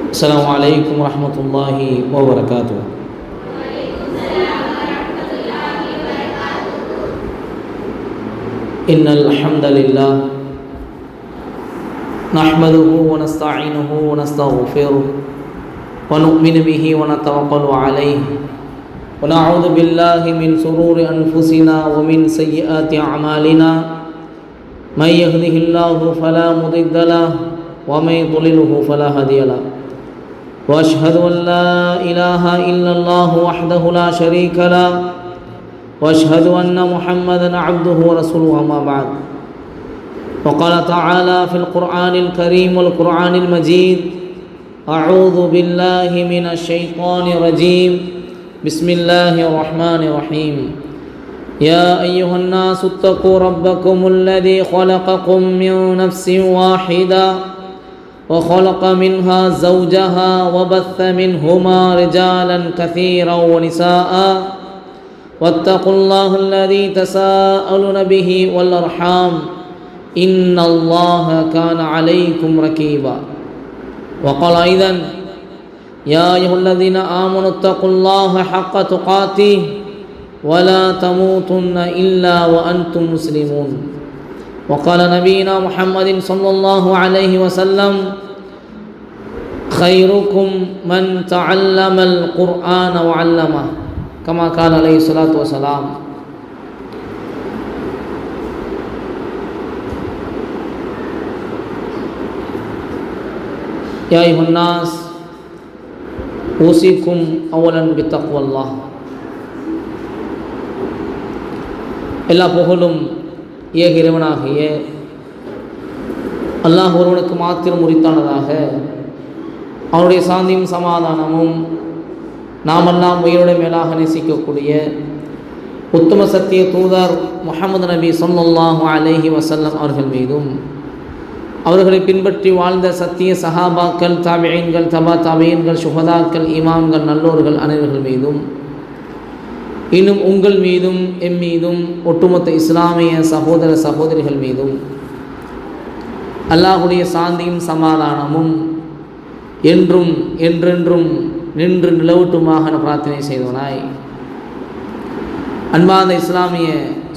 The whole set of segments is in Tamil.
السلام عليكم ورحمة الله وبركاته. إن الحمد لله نحمده ونستعينه ونستغفره ونؤمن به ونتوكل عليه ونعوذ بالله من شرور أنفسنا ومن سيئات أعمالنا من يهده الله فلا مضل له ومن يضلله فلا هادي له وأشهد أن لا إله إلا الله وحده لا شريك له وأشهد أن محمدا عبده ورسوله أما بعد. وقال تعالى في القرآن الكريم والقرآن المجيد: أعوذ بالله من الشيطان الرجيم بسم الله الرحمن الرحيم. يا أيها الناس اتقوا ربكم الذي خلقكم من نفس واحدة وخلق منها زوجها وبث منهما رجالا كثيرا ونساء واتقوا الله الذي تساءلون به والأرحام إن الله كان عليكم رقيبا. وقال أيضا: يا أيها الذين آمنوا اتقوا الله حق تقاته ولا تموتن إلا وأنتم مسلمون. وقال نبينا محمد صلى الله عليه وسلم: خيركم من تعلم القرآن وعلمه كما قال عليه الصلاة والسلام. يا أيها الناس أوصيكم أولا بتقوى الله. எல்லா புகழும் ஏக இறைவனாகிய அல்லாஹ் ஒருவனுக்கு மாத்திரம் உரித்தானதாக, அவனுடைய சாந்தியும் சமாதானமும் நாமெல்லாம் உயிரோட மேலாக நேசிக்கக்கூடிய உத்தம சத்திய தூதர் முஹம்மது நபி ஸல்லல்லாஹு அலைஹி வஸல்லம் அவர்கள் மீதும், அவர்களை பின்பற்றி வாழ்ந்த சத்திய சஹாபாக்கள், தாபிஈன்கள், தபா தாபிஈன்கள், சுஹதாக்கள், இமாம்கள், நல்லோர்கள் அனைவர்கள் மீதும், இன்னும் உங்கள் மீதும் எம் மீதும் ஒட்டுமொத்த இஸ்லாமிய சகோதர சகோதரிகள் மீதும் அல்லாஹுடைய சாந்தியும் சமாதானமும் என்றும் என்றென்றும் நின்று நிலவட்டுமாக பிரார்த்தனை செய்தவனாய், அன்பார்ந்த இஸ்லாமிய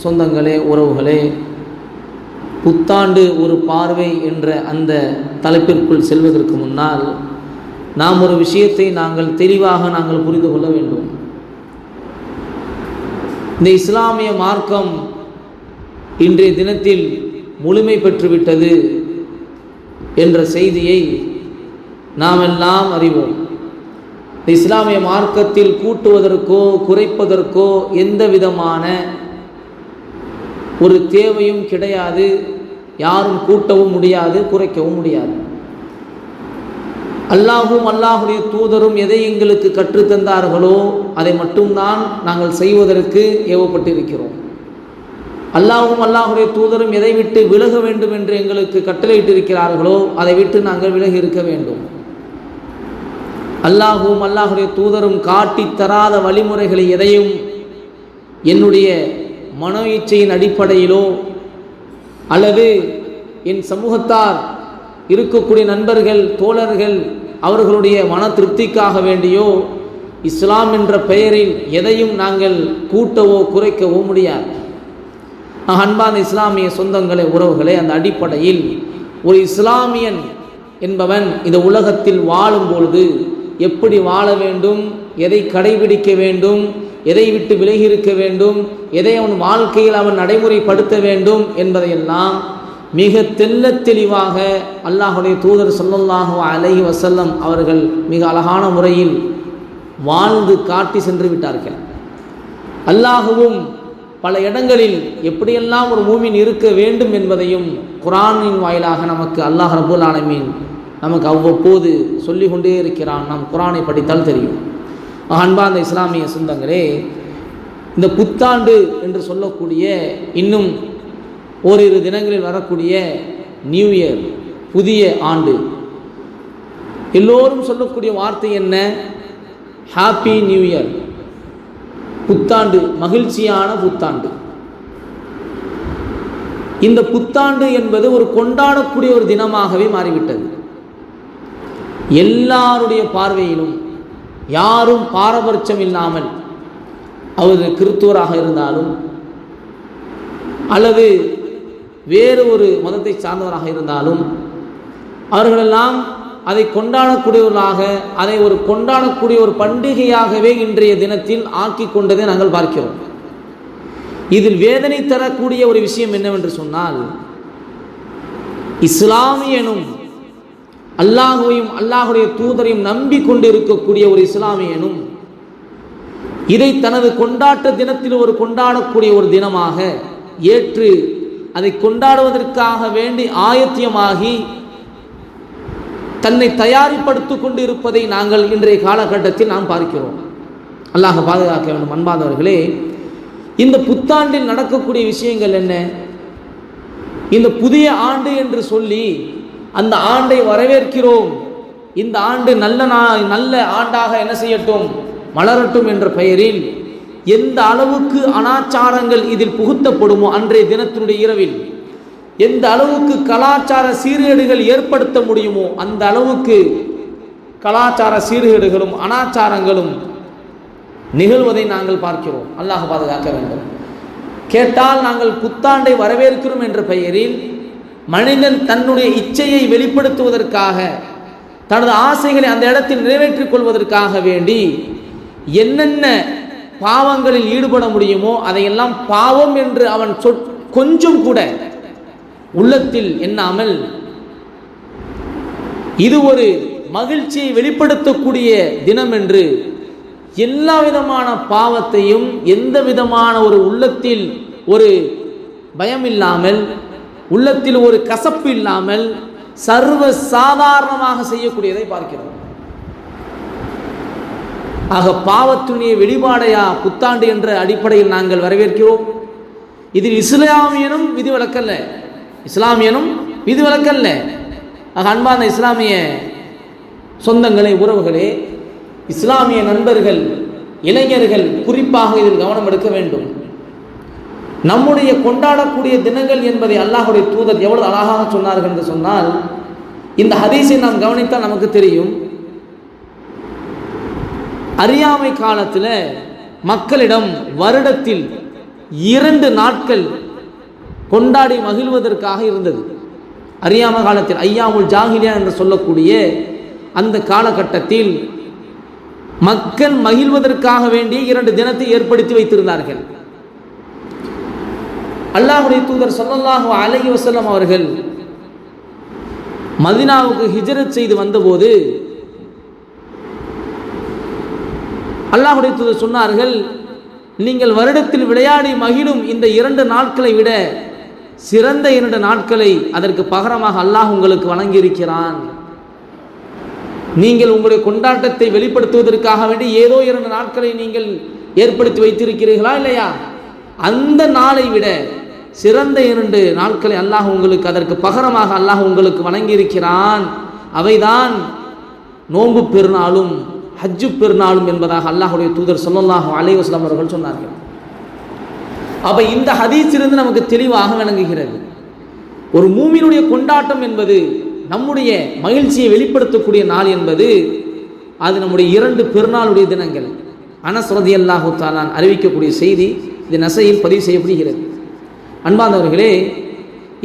சொந்தங்களே, உறவுகளே, புத்தாண்டு ஒரு பார்வை என்ற அந்த தலைப்பிற்குள் செல்வதற்கு முன்னால் நாம் ஒரு விஷயத்தை தெளிவாக புரிந்து கொள்ள வேண்டும். இந்த இஸ்லாமிய மார்க்கம் இன்றைய தினத்தில் முழுமை பெற்றுவிட்டது என்ற செய்தியை நாம் எல்லாம் அறிவோம். இந்த இஸ்லாமிய மார்க்கத்தில் கூட்டுவதற்கோ குறைப்பதற்கோ எந்த விதமான ஒரு தேவையும் கிடையாது. யாரும் கூட்டவும் முடியாது, குறைக்கவும் முடியாது. அல்லாஹும் அல்லாஹுடைய தூதரும் எதை எங்களுக்கு கற்றுத்தந்தார்களோ அதை மட்டும்தான் நாங்கள் செய்வதற்கு ஏவப்பட்டிருக்கிறோம். அல்லாஹும் அல்லாஹுடைய தூதரும் எதை விட்டு விலக வேண்டும் என்று எங்களுக்கு கட்டளையிட்டிருக்கிறார்களோ அதை விட்டு நாங்கள் விலகி இருக்க வேண்டும். அல்லாஹும் அல்லாஹுடைய தூதரும் காட்டி தராத வழிமுறைகளை எதையும் என்னுடைய மனோ இச்சையின் அடிப்படையிலோ அல்லது என் சமூகத்தார் இருக்கக்கூடிய நண்பர்கள், தோழர்கள், அவர்களுடைய மன திருப்திக்காக வேண்டியோ இஸ்லாம் என்ற பெயரில் எதையும் நாங்கள் கூட்டவோ குறைக்கவோ முடியாது. அன்பான இஸ்லாமிய சொந்தங்களே, உறவுகளே, அந்த அடிப்படையில் ஒரு இஸ்லாமியன் என்பவன் இந்த உலகத்தில் வாழும் பொழுது எப்படி வாழ வேண்டும், எதை கடைபிடிக்க வேண்டும், எதை விட்டு விலகி இருக்க வேண்டும், எதை அவன் வாழ்க்கையில் அவன் நடைமுறைப்படுத்த வேண்டும் என்பதையெல்லாம் மிக தெள்ளத் தெளிவாக அல்லாஹுடைய தூதர் ஸல்லல்லாஹு அலைஹி வஸல்லம் அவர்கள் மிக அழகான முறையில் வாழ்ந்து காட்டி சென்று விட்டார்கள். அல்லாஹுவும் பல இடங்களில் எப்படியெல்லாம் ஒரு மூமின் இருக்க வேண்டும் என்பதையும் குர்ஆனின் வாயிலாக நமக்கு அல்லாஹ் ரப்பல் ஆலமீன் நமக்கு அவ்வப்போது சொல்லிக் கொண்டே இருக்கிறான். நாம் குர்ஆனை படித்தால் தெரியும். அன்பார்ந்த இஸ்லாமிய சொந்தங்களே, இந்த புத்தாண்டு என்று சொல்லக்கூடிய இன்னும் ஓரிரு தினங்களில் வரக்கூடிய நியூ இயர், புதிய ஆண்டு, எல்லோரும் சொல்லக்கூடிய வார்த்தை என்ன? ஹாப்பி நியூ இயர், புத்தாண்டு, மகிழ்ச்சியான புத்தாண்டு. இந்த புத்தாண்டு என்பது ஒரு கொண்டாடக்கூடிய ஒரு தினமாகவே மாறிவிட்டது. எல்லாருடைய பார்வையிலும் யாரும் பாரபட்சம் இல்லாமல், அவர் கிறிஸ்துவராக இருந்தாலும் அல்லது வேறு ஒரு மதத்தை சார்ந்தவராக இருந்தாலும் அவர்களெல்லாம் அதை கொண்டாடக்கூடியவர்களாக, அதை ஒரு கொண்டாடக்கூடிய ஒரு பண்டிகையாகவே இன்றைய தினத்தில் ஆக்கி கொண்டதை நாங்கள் பார்க்கிறோம். இதில் வேதனை தரக்கூடிய ஒரு விஷயம் என்னவென்று சொன்னால், இஸ்லாமியனும் அல்லாஹுவையும் அல்லாஹுடைய தூதரையும் நம்பிக்கொண்டு இருக்கக்கூடிய ஒரு இஸ்லாமியனும் இதை தனது கொண்டாட்ட தினத்தில் ஒரு கொண்டாடக்கூடிய ஒரு தினமாக ஏற்று அதை கொண்டாடுவதற்காக வேண்டி ஆயத்தியமாகி தன்னை தயாரிப்படுத்திக் கொண்டு இருப்பதை நாங்கள் இன்றைய காலகட்டத்தில் நாம் பார்க்கிறோம். அல்லாஹ் பாதுகாக்க வேண்டும். அன்பானவர்களே, இந்த புத்தாண்டில் நடக்கக்கூடிய விஷயங்கள் என்ன? இந்த புதிய ஆண்டு என்று சொல்லி அந்த ஆண்டை வரவேற்கிறோம், இந்த ஆண்டு நல்ல ஆண்டாக என்ன செய்யட்டும், மலரட்டும் என்ற பெயரில் எந்த அளவுக்கு அனாச்சாரங்கள் இதில் புகுத்தப்படுமோ அன்றைய தினத்தினுடைய இரவில், எந்த அளவுக்கு கலாச்சார சீர்கேடுகள் ஏற்படுத்த முடியுமோ அந்த அளவுக்கு கலாச்சார சீர்கேடுகளும் அனாச்சாரங்களும் நிகழ்வதை நாங்கள் பார்க்கிறோம். அல்லாஹ் பாதுகாக்க வேண்டும். கேட்டால் நாங்கள் புத்தாண்டை வரவேற்கிறோம் என்ற பெயரில் மனிதன் தன்னுடைய இச்சையை வெளிப்படுத்துவதற்காக, தனது ஆசைகளை அந்த இடத்தில் நிறைவேற்றிக் கொள்வதற்காக வேண்டி என்னென்ன பாவங்களில் ஈடுபட முடியுமோ அதையெல்லாம் பாவம் என்று அவன் கொஞ்சம் கூட உள்ளத்தில் எண்ணாமல், இது ஒரு மகிழ்ச்சியை வெளிப்படுத்தக்கூடிய தினம் என்று எல்லா விதமான பாவத்தையும் எந்த விதமான ஒரு உள்ளத்தில் ஒரு பயம் இல்லாமல், உள்ளத்தில் ஒரு கசப்பு இல்லாமல் சர்வ சாதாரணமாக செய்யக்கூடியதை பார்க்கிறோம். ஆக பாவத்துடைய வெளிப்பாடையா புத்தாண்டு என்ற அடிப்படையில் நாங்கள் வரவேற்கிறோம். இதில் இஸ்லாமியனும் விதிவிலக்கல்ல, இஸ்லாமியனும் விதிவிலக்கல்ல. ஆக அன்பான இஸ்லாமிய சொந்தங்களே, உறவுகளே, இஸ்லாமிய நண்பர்கள், இளைஞர்கள் குறிப்பாக இதில் கவனம் எடுக்க வேண்டும். நம்முடைய கொண்டாடக்கூடிய தினங்கள் என்பதை அல்லாஹுடைய தூதர் எவ்வளவு அழகாக சொன்னார்கள் என்று சொன்னால், இந்த ஹதீஸை நாம் கவனித்தால் நமக்கு தெரியும். அறியாமை காலத்தில் மக்களிடம் வருடத்தில் 2 நாட்கள் கொண்டாடி மகிழ்வதற்காக இருந்தது. அறியாமை காலத்தில் ஐயாமுல் ஜாஹிலியா என்று சொல்லக்கூடிய அந்த காலகட்டத்தில் மக்கள் மகிழ்வதற்காக வேண்டிய 2 தினத்தை ஏற்படுத்தி வைத்திருந்தார்கள். அல்லாஹ்வுடைய தூதர் ஸல்லல்லாஹு அலைஹி வஸல்லம் அவர்கள் மதீனாவுக்கு ஹிஜ்ரத் செய்து வந்தபோது அல்லாஹ்வுடைய தூதர் சொன்னார்கள், நீங்கள் வருடத்தில் விளையாடி மகிழும் இந்த 2 நாட்களை விட சிறந்த 2 நாட்களை அதற்கு பகரமாக அல்லாஹ் உங்களுக்கு வழங்கியிருக்கிறான். நீங்கள் உங்களுடைய கொண்டாட்டத்தை வெளிப்படுத்துவதற்காக வேண்டி ஏதோ 2 நாட்களை நீங்கள் ஏற்படுத்தி வைத்திருக்கிறீர்களா இல்லையா? அந்த நாளை விட சிறந்த 2 நாட்களை அல்லாஹ் உங்களுக்கு அதற்கு பகரமாக அல்லாஹ் உங்களுக்கு வழங்கியிருக்கிறான். அவைதான் நோன்பு பெருநாளும் ஹஜ்ஜு பெருநாளும் என்பதாக அல்லாஹ்வுடைய தூதர் ஸல்லல்லாஹு அலைஹி வஸல்லம் அவர்கள் சொன்னார்கள். அப்ப இந்த ஹதீஸிலிருந்து நமக்கு தெளிவாக விளங்குகிறது, ஒரு மூமினுடைய கொண்டாட்டம் என்பது, நம்முடைய மகிழ்ச்சியை வெளிப்படுத்தக்கூடிய நாள் என்பது அது நம்முடைய 2 பெருநாளுடைய தினங்கள். அனஸ் ரலியல்லாஹு தஆலா அறிவிக்கக்கூடிய செய்தி இது நஸையில் பதிவு செய்யப்படுகிறது. அன்பார்ந்தவர்களே,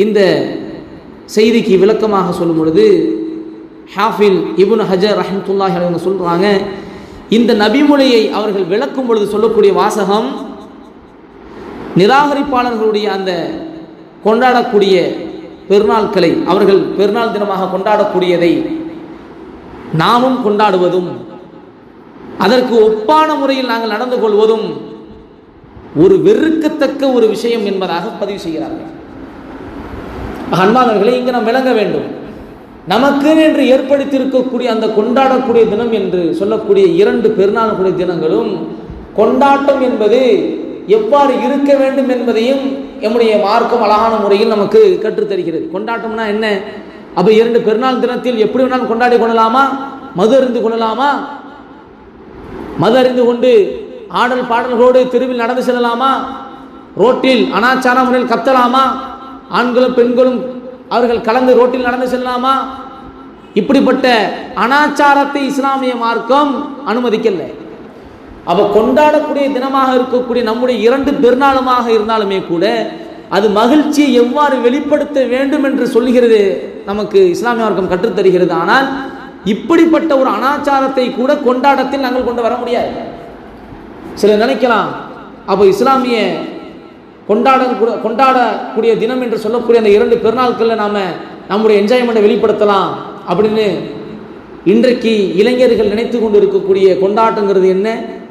இந்த செய்திக்கு விளக்கமாக சொல்லும் பொழுது ஹாஃபில் இப்னு ஹஜர் ரஹ்மத்துல்லாஹி அலைஹி சொல்றாங்க, இந்த நபிமொழியை அவர்கள் விளக்கும் பொழுது சொல்லக்கூடிய வாசகம், நிராகரிப்பாளர்களுடைய அந்த கொண்டாடக்கூடிய பெருநாட்களை, அவர்கள் பெருநாள் தினமாக கொண்டாடக்கூடியதை நாமும் கொண்டாடுவதும் அதற்கு ஒப்பான முறையில் நாங்கள் நடந்து கொள்வதும் ஒரு வெறுக்கத்தக்க ஒரு விஷயம் என்பதாக பதிவு செய்கிறார்கள். அன்பானவர்களே, இங்கு நாம் விளங்க வேண்டும், நமக்கு என்று ஏற்படுத்தியிருக்கக்கூடிய அந்த கொண்டாடக்கூடிய தினம் என்று சொல்லக்கூடிய 2 பெருநாளுடைய தினங்களும் கொண்டாட்டம் என்பது எவ்வாறு இருக்க வேண்டும் என்பதையும் நம்முடைய மார்க்கம் அழகான முறையில் நமக்கு கற்றுத்தருகிறது. கொண்டாட்டம்னா என்ன? அப்போ 2 பெருநாள் தினத்தில் எப்படி வேணாலும் கொண்டாடி கொள்ளலாமா? மது அறிந்து கொள்ளலாமா? மது அறிந்து கொண்டு ஆடல் பாடல்களோடு தெருவில் நடந்து செல்லலாமா? ரோட்டில் அனாச்சார முறையில் கத்தலாமா? ஆண்களும் பெண்களும் அவர்கள் கலந்து ரோட்டில் நடந்து செல்லலாமா? இப்படிப்பட்ட அனாச்சாரத்தை இஸ்லாமிய மார்க்கம் அனுமதிக்கல. அப்ப கொண்டாடக்கூடிய தினமாக இருக்கக்கூடிய நம்முடைய 2 பெருநாளுமாக இருந்தாலுமே கூட அது மகிழ்ச்சியை எவ்வாறு வெளிப்படுத்த வேண்டும் என்று சொல்லுகிறது, நமக்கு இஸ்லாமிய மார்க்கம் கற்றுத்தருகிறது. ஆனால் இப்படிப்பட்ட ஒரு அனாச்சாரத்தை கூட கொண்டாட்டத்தில் நாங்கள் கொண்டு வர முடியாது. சிலர் நினைக்கலாம், அப்போ இஸ்லாமிய கொண்டாடக்கூடிய தினம் என்று சொல்லக்கூடிய அந்த 2 பெருநாட்களில் நாம் நம்முடைய என்ஜாய்மெண்ட்டை வெளிப்படுத்தலாம் அப்படின்னு இன்றைக்கு இளைஞர்கள் நினைத்து கொண்டு இருக்கக்கூடிய கொண்டாட்டங்கிறது என்ன,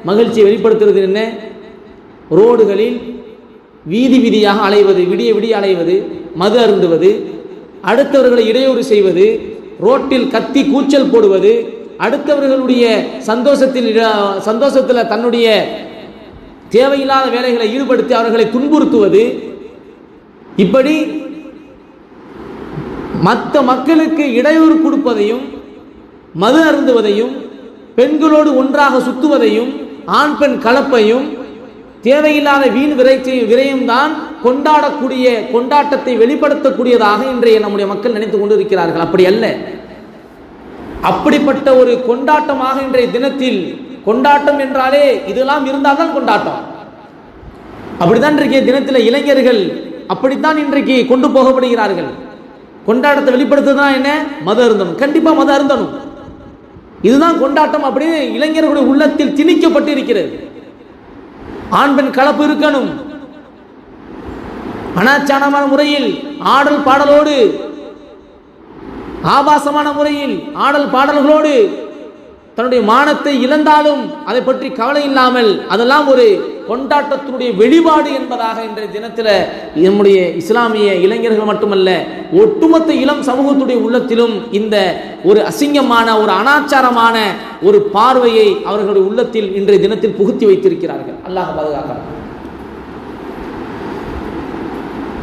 மகிழ்ச்சியை வெளிப்படுத்துறது என்ன? ரோடுகளில் வீதி வீதியாக அலைவது, விடிய விடிய அலைவது, மது அருந்துவது, அடுத்தவர்களை இடையூறு செய்வது, ரோட்டில் கத்தி கூச்சல் போடுவது, அடுத்தவர்களுடைய சந்தோஷத்தில் தன்னுடைய தேவையில்லாத வேலைகளை ஈடுபடுத்தி அவர்களை துன்புறுத்துவது, இப்படி மற்ற மக்களுக்கு இடையூறு கொடுப்பதையும், மது அருந்துவதையும், பெண்களோடு ஒன்றாக சுத்துவதையும், ஆண் பெண் கலப்பையும், தேவையில்லாத வீண் விரயம் தான் கொண்டாடக்கூடிய கொண்டாட்டத்தை வெளிப்படுத்தக்கூடியதாக இன்றைய நம்முடைய மக்கள் நினைத்து கொண்டு இருக்கிறார்கள். அப்படி அல்ல. அப்படிப்பட்ட ஒரு கொண்டாட்டமாக இன்றைய தினத்தில், கொண்டாட்டம் என்றாலே இதெல்லாம் இருந்தால் தான் கொண்டாட்டம். அப்படித்தான் இன்றைய தினத்தில் இளைஞர்கள் அப்படித்தான் இன்றைக்கு கொண்டு போகப்படுகிறார்கள். கொண்டாட்டத்தை வெளிப்படுத்துதான் என்ன? மது அருந்தணும், கண்டிப்பா மது அருந்தணும், இதுதான் கொண்டாட்டம் அப்படின்னு இளைஞர்களுடைய உள்ளத்தில் திணிக்கப்பட்டு இருக்கிறது. ஆண் பெண் கலப்பு இருக்கணும், அனாச்சாரமான முறையில் ஆடல் பாடலோடு, ஆபாசமான முறையில் ஆடல் பாடல்களோடு தன்னுடைய மானத்தை இழந்தாலும் அதை பற்றி கவலை இல்லாமல் அதெல்லாம் ஒரு கொண்டாட்டத்தினுடைய வெளிப்பாடு என்பதாக இன்றைய தினத்தில் நம்முடைய இஸ்லாமிய இளைஞர்கள் மட்டுமல்ல, ஒட்டுமொத்த இளம் சமூகத்துடைய உள்ளத்திலும் இந்த ஒரு அசிங்கமான, ஒரு அனாச்சாரமான ஒரு பார்வையை அவர்களுடைய உள்ளத்தில் இன்றைய தினத்தில் புகுத்தி வைத்திருக்கிறார்கள். அல்லாஹ் பாதுகாக்கிறார்.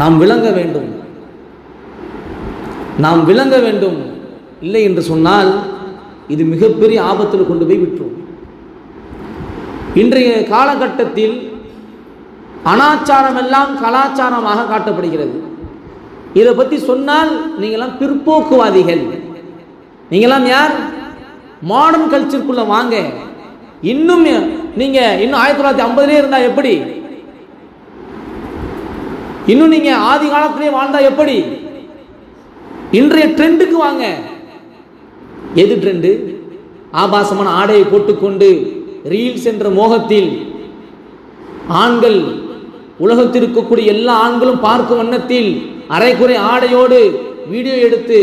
நாம் விளங்க வேண்டும், நாம் விளங்க வேண்டும். இல்லை என்று சொன்னால் இது மிகப்பெரிய ஆபத்தில் கொண்டு போய் விட்டுரும். இன்றைய காலகட்டத்தில் அனாச்சாரம் எல்லாம் கலாச்சாரமாக காட்டப்படுகிறது. இதை பற்றி சொன்னால் நீங்களாம் பிற்போக்குவாதிகள், நீங்களாம் யார்? மாடர்ன் கல்ச்சருக்குள்ள வாங்க. இன்னும் நீங்க இன்னும் 1950 இருந்தா எப்படி? இன்னும் நீங்க ஆதி காலத்திலே வாழ்ந்தா எப்படி? இன்றைய ட்ரெண்டுக்கு வாங்க. எது ட்ரெண்டு? ஆபாசமான ஆடையை போட்டுக்கொண்டு ரீல்ஸ் என்ற மோகத்தில் ஆண்கள், உலகத்தில் இருக்கக்கூடிய எல்லா ஆண்களும் பார்க்கும் வண்ணத்தில் அரைக்குறை ஆடையோடு வீடியோ எடுத்து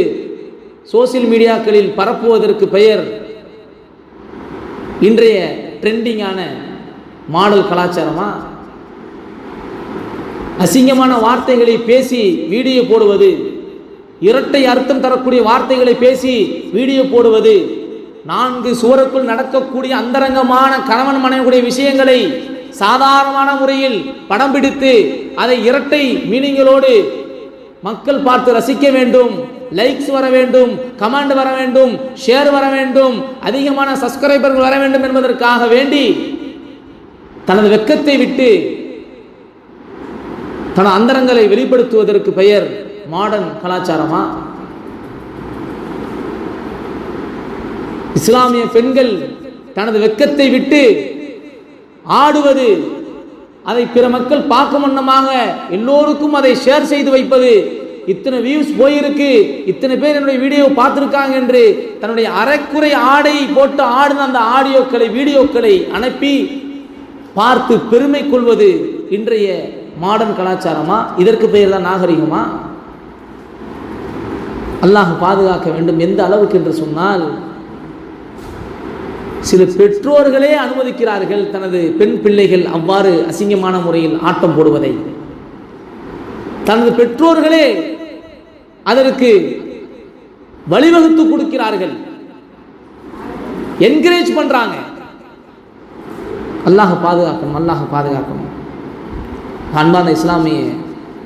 சோசியல் மீடியாக்களில் பரப்புவதற்கு பெயர் இன்றைய ட்ரெண்டிங்கான மாடல் கலாச்சாரமா? அசிங்கமான வார்த்தைகளை பேசி வீடியோ போடுவது, இரட்டை அர்த்தம் தரக்கூடிய வார்த்தைகளை பேசி வீடியோ போடுவது, 4 சுவருக்குள் நடக்கக்கூடிய அந்தரங்கமான கணவன் மனைவியுடைய விஷயங்களை சாதாரணமான முறையில் படம் பிடித்து அதை இரட்டை மீனிங்களோடு மக்கள் பார்த்து ரசிக்க வேண்டும், லைக்ஸ் வர வேண்டும், கமெண்ட் வர வேண்டும், ஷேர் வர வேண்டும், அதிகமான சப்ஸ்கிரைபர்கள் வர வேண்டும் என்பதற்காக வேண்டி தனது வெட்கத்தை விட்டு தனது அந்தரங்களை வெளிப்படுத்துவதற்கு பெயர் மாடர்ன் கலாச்சாரமா? இஸ்லாமிய பெண்கள் தனது வெட்கத்தை விட்டு ஆடுவது, அதை பிற மக்கள் பார்க்கும் வண்ணமாக எல்லோருக்கும் அதை ஷேர் செய்து வைப்பது, இத்தனை வியூஸ் போயிருக்கு, இத்தனை பேர் என்னுடைய வீடியோ பார்த்திருக்காங்க என்று தன்னுடைய அரைக்குறை ஆடை போட்டு ஆடின அந்த ஆடியோக்களை, வீடியோக்களை அனுப்பி பார்த்து பெருமை கொள்வது இன்றைய மாடர்ன் கலாச்சாரமா? இதற்கு பெயர் தான் நாகரிகமா? அல்லாஹ் பாதுகாக்க வேண்டும். எந்த அளவுக்கு என்று சொன்னால், சில பெற்றோர்களே அனுமதிக்கிறார்கள் தனது பெண் பிள்ளைகள் அவ்வாறு அசிங்கமான முறையில் ஆட்டம் போடுவதை. தனது பெற்றோர்களே அதற்கு வழிவகுத்து கொடுக்கிறார்கள், என்கரேஜ் பண்றாங்க. அல்லாஹ் பாதுகாக்கணும், அல்லாஹ் பாதுகாக்கணும். அன்பான இஸ்லாமிய